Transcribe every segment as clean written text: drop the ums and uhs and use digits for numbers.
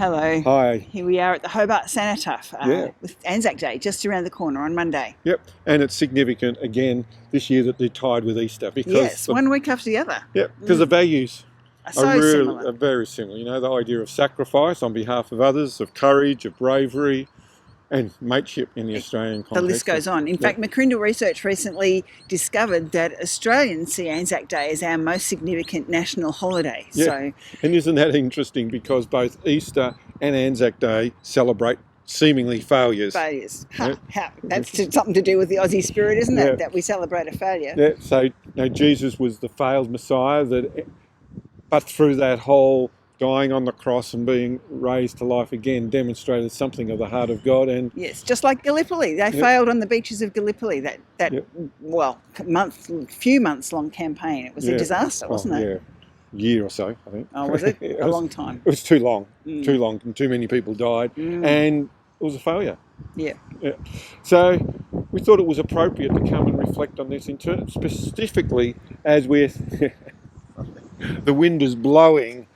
Hello. Hi. Here we are at the Hobart Cenotaph Yeah. with Anzac Day just around the corner on Monday. Yep, and it's significant again this year that they're tied with Easter because Yes, one week after the other. because the values Are so are similar. very similar. You know, the idea of sacrifice on behalf of others, of courage, of bravery, and mateship in the Australian context. The list goes on. In fact, McCrindle research recently discovered that Australians see Anzac Day as our most significant national holiday. Yeah. So, and isn't that interesting? Because both Easter and Anzac Day celebrate seemingly failures. failures. Yeah. That's something to do with the Aussie spirit, isn't Yeah. it? That we celebrate a failure. Yeah, so Jesus was the failed Messiah, but through that whole dying on the cross and being raised to life again demonstrated something of the heart of God. And yes, just like Gallipoli. They failed on the beaches of Gallipoli, few months long campaign. It was a disaster, wasn't it? Yeah, year or so, I think. Oh, was it? A long time. It was too long, and too many people died, and it was a failure. Yeah. So we thought it was appropriate to come and reflect on this specifically as we're the wind is blowing.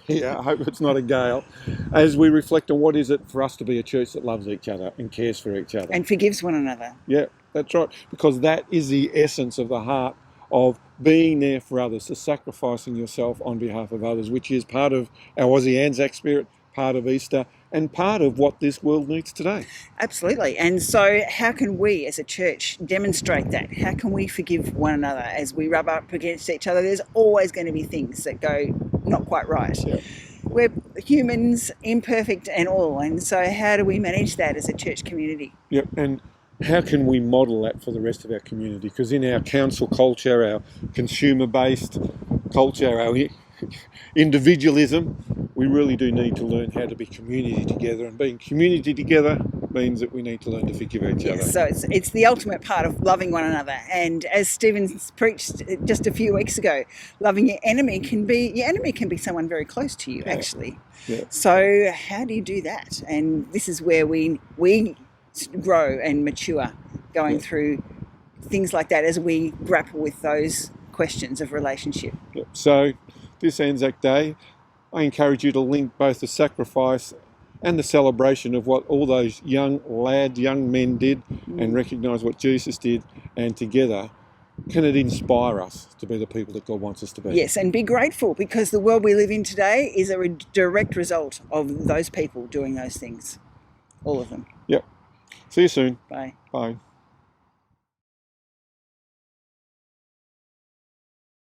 Yeah, I hope it's not a gale. As we reflect on what is it for us to be a church that loves each other and cares for each other. And forgives one another. Yeah, that's right. Because that is the essence of the heart of being there for others, to sacrificing yourself on behalf of others, which is part of our Aussie Anzac spirit, part of Easter, and part of what this world needs today. Absolutely. And so how can we as a church demonstrate that? How can we forgive one another as we rub up against each other? There's always going to be things that go not quite right. Yeah. We're humans, imperfect and all. And so how do we manage that as a church community? Yep. And how can we model that for the rest of our community? Because in our council culture, our consumer-based culture, our individualism, we really do need to learn how to be community together, and being community together means that we need to learn to forgive each other. So it's the ultimate part of loving one another. And as Stephen preached just a few weeks ago, loving your enemy can be someone very close to you, actually. Yeah. So how do you do that? And this is where we grow and mature, going through things like that as we grapple with those questions of relationship. Yep. So this Anzac Day, I encourage you to link both the sacrifice and the celebration of what all those young men did and recognise what Jesus did, and together can it inspire us to be the people that God wants us to be. Yes, and be grateful, because the world we live in today is a direct result of those people doing those things. All of them. Yep. See you soon. Bye. Bye.